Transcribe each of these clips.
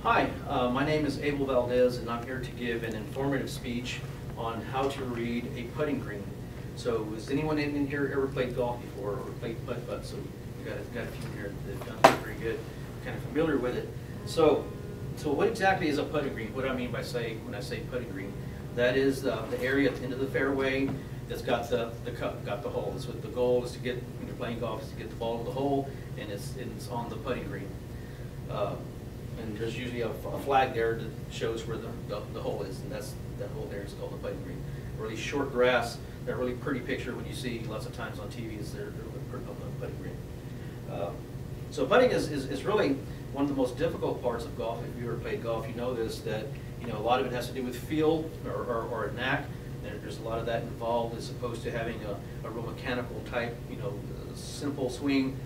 Hi, my name is Abel Valdez, and I'm here to give an informative speech on how to read a putting green. So, has anyone in here ever played golf before or played putt-putt? So, we got a few in here that have done it pretty good, kind of familiar with it. So what exactly is a putting green? What do I mean by when I say putting green? That is the area at the end of the fairway that's got the hole. That's what the goal is to get when you're playing golf, is to get the ball to the hole, and it's on the putting green. And there's usually a flag there that shows where the hole is, and that hole there is called the putting green. Really short grass, that really pretty picture when you see lots of times on TV is they're on the putting green. So putting is really one of the most difficult parts of golf. If you ever played golf, you know this, that a lot of it has to do with feel or a knack. There's a lot of that involved as opposed to having a real mechanical type, simple swing.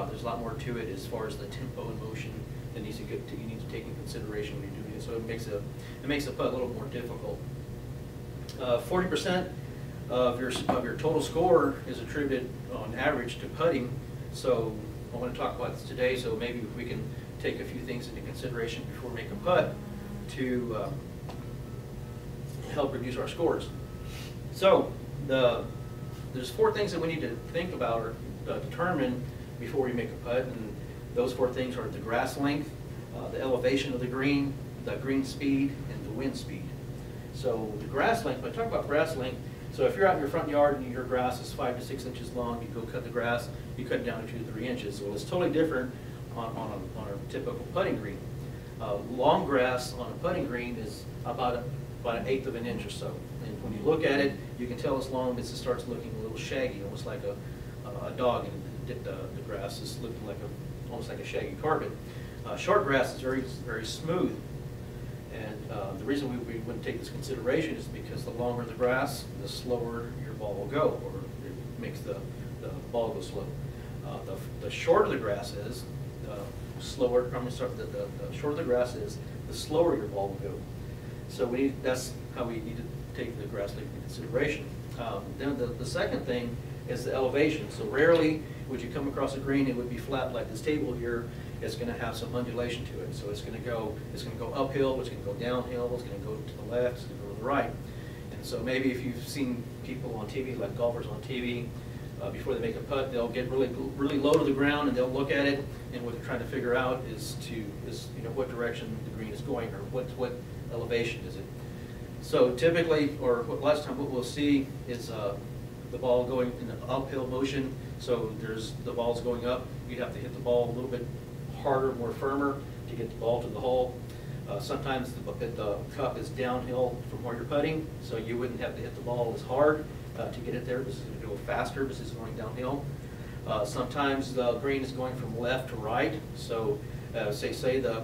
There's a lot more to it as far as the tempo and motion that you need to take into consideration when you're doing it. So it makes a putt a little more difficult. 40% of your total score is attributed on average to putting. So I want to talk about this today. So maybe if we can take a few things into consideration before we make a putt to help reduce our scores. So there's 4 things that we need to think about or determine before we make a putt, and those 4 things are the grass length, the elevation of the green speed, and the wind speed. So the grass length, when I talk about grass length, so if you're out in your front yard and your grass is 5 to 6 inches long, you go cut the grass, you cut it down to 2 to 3 inches. So it's totally different on a typical putting green. Long grass on a putting green is about an 1/8 of an inch or so. And when you look at it, you can tell it's long because it starts looking a little shaggy, almost like a dog, and the grass is looking like almost like a shaggy carpet. Short grass is very, very smooth. And the reason we wouldn't take this consideration is because the longer the grass, the slower your ball will go, or it makes the ball go slow. The shorter the grass is, the shorter the grass is, the slower your ball will go. So that's how we need to take the grass length into consideration. Then the second thing is the elevation. So rarely would you come across a green, it would be flat like this table here. It's going to have some undulation to it. So it's going to go uphill, it's going to go downhill, it's going to go to the left, it's going to go to the right. And so maybe if you've seen people on TV, like golfers on TV, before they make a putt, they'll get really low to the ground and they'll look at it, and what they're trying to figure out is what direction the green is going, or what elevation is it. So typically, or last time, what we'll see is the ball going in an uphill motion. So the ball's going up. You'd have to hit the ball a little bit harder, more firmer to get the ball to the hole. Sometimes the cup is downhill from where you're putting, so you wouldn't have to hit the ball as hard to get it there. This is going to go faster. This is going downhill. Sometimes the green is going from left to right. So say the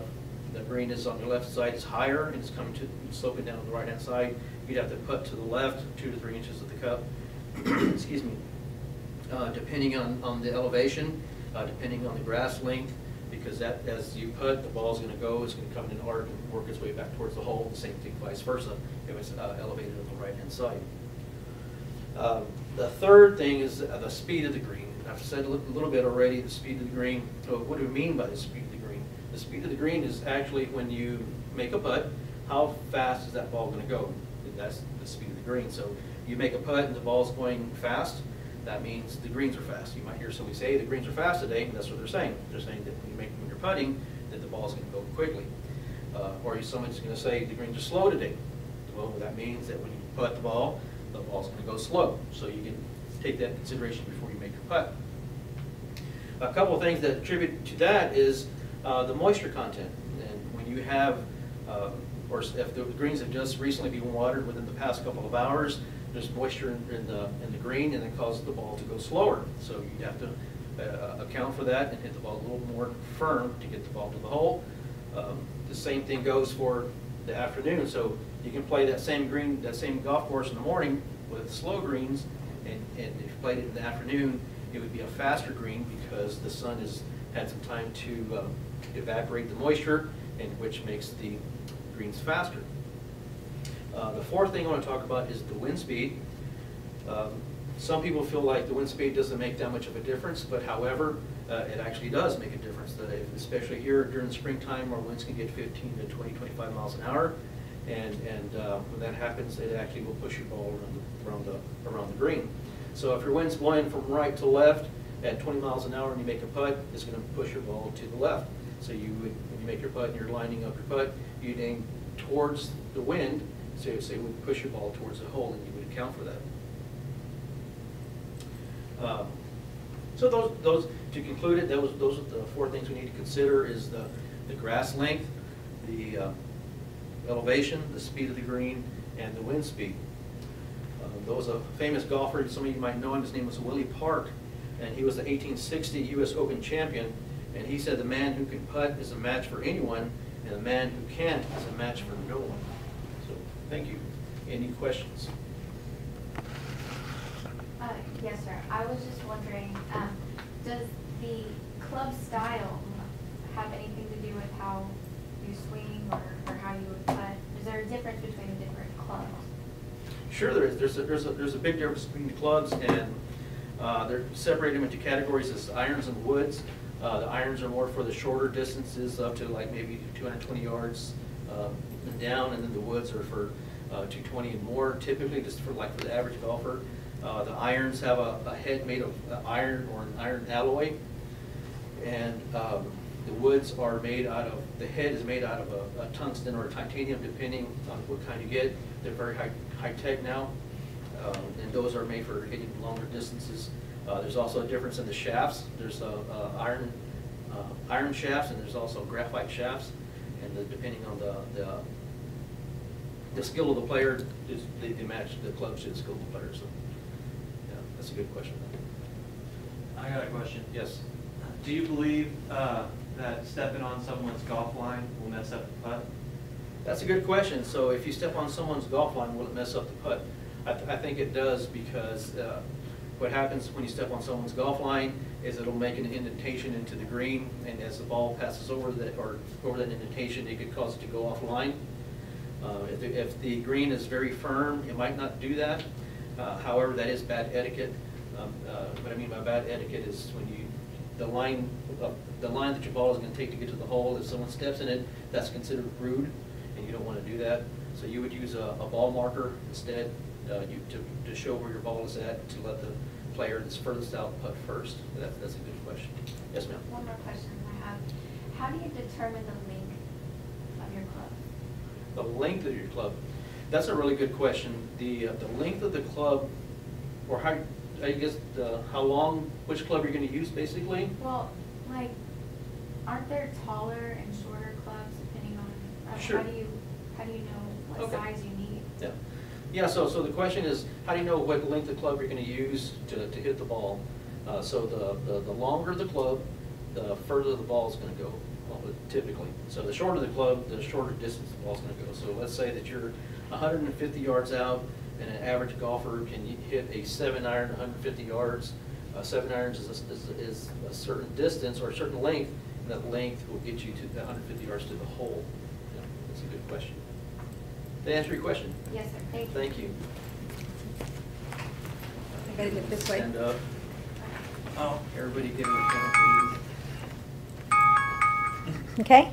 green is on your left side, is higher, and it's coming sloping down to the right-hand side. You'd have to put to the left 2 to 3 inches of the cup. Excuse me. Depending on the elevation, depending on the grass length, because as you put, the ball's going to go, it's going to come in an arc and work its way back towards the hole. The same thing vice versa if it's elevated on the right-hand side. The third thing is the speed of the green. I've said a little bit already, the speed of the green. So what do we mean by the speed of the green? The speed of the green is actually when you make a putt, how fast is that ball going to go? And that's the speed of the green. So you make a putt and the ball's going fast, that means the greens are fast. You might hear somebody say the greens are fast today, and that's what they're saying. They're saying that when you're putting, that the ball's going to go quickly. Or someone's going to say the greens are slow today. Well, that means that when you putt the ball's going to go slow. So you can take that into consideration before you make your putt. A couple of things that attribute to that is the moisture content. And when you have, or if the greens have just recently been watered within the past couple of hours, there's moisture in the green, and it causes the ball to go slower. So you have to account for that and hit the ball a little more firm to get the ball to the hole. The same thing goes for the afternoon. So you can play that same golf course in the morning with slow greens, and if you played it in the afternoon, it would be a faster green because the sun has had some time to evaporate the moisture, and which makes the greens faster. The fourth thing I want to talk about is the wind speed. Some people feel like the wind speed doesn't make that much of a difference, but however, it actually does make a difference, especially here during the springtime where winds can get 15 to 20, 25 miles an hour. And when that happens, it actually will push your ball around the green. So if your wind's blowing from right to left at 20 miles an hour and you make a putt, it's going to push your ball to the left. So you would, when you make your putt and you're lining up your putt, you'd aim towards the wind, so it would push your ball towards the hole, and you would account for that. So those to conclude it, those are the 4 things we need to consider: is the grass length, the elevation, the speed of the green, and the wind speed. There was a famous golfer, some of you might know him, his name was Willie Park, and he was the 1860 U.S. Open champion, and he said the man who can putt is a match for anyone, and the man who can't is a match for no one. So, thank you. Any questions? Yes, sir. I was just wondering, does the club style have anything to do with how you swing or how you would putt? Is there a difference between the different clubs? Sure, there is. There's a big difference between the clubs, and they're separated them into categories as irons and woods. The irons are more for the shorter distances, up to like maybe 220 yards and down, and then the woods are for 220 and more, typically just for the average golfer. The irons have a head made of iron or an iron alloy, and the woods are made out of, the head is made out of a tungsten or a titanium, depending on what kind you get. They're very high tech now, and those are made for hitting longer distances. There's also a difference in the shafts. There's iron shafts, and there's also graphite shafts, and depending on the skill of the player, they match the clubs to the skill of the player. So, yeah, that's a good question. I got a question. Yes. Do you believe that stepping on someone's golf line will mess up the putt? That's a good question. So if you step on someone's golf line, will it mess up the putt? I think it does, because what happens when you step on someone's golf line is it'll make an indentation into the green, and as the ball passes over that indentation, it could cause it to go offline. If the green is very firm, it might not do that. However, that is bad etiquette. What I mean by bad etiquette is when the line that your ball is going to take to get to the hole, if someone steps in it, that's considered rude, and you don't want to do that. So you would use a ball marker instead to show where your ball is at, to let the player that's furthest out putt first. That's a good question. Yes, ma'am. One more question I have. How do you determine the length of your club? The length of your club. That's a really good question. The length of the club, or how, I guess, how long, which club you're going to use, basically? Well, like, aren't there taller and shorter clubs depending on Sure. how do you know what size you need? Yeah. Yeah, so the question is, how do you know what length of club you're going to use to hit the ball? So the longer the club, the further the ball is going to go, typically. So the shorter the club, the shorter distance the ball is going to go. So let's say that you're 150 yards out, and an average golfer can hit a 7-iron 150 yards. 7 irons is a certain distance or a certain length, and that length will get you to the 150 yards to the hole. Yeah, that's a good question. Did I answer your question? Yes, sir. Thank you. Thank you. I gotta get this way. Stand up. Oh, everybody get in the camera, please. Okay.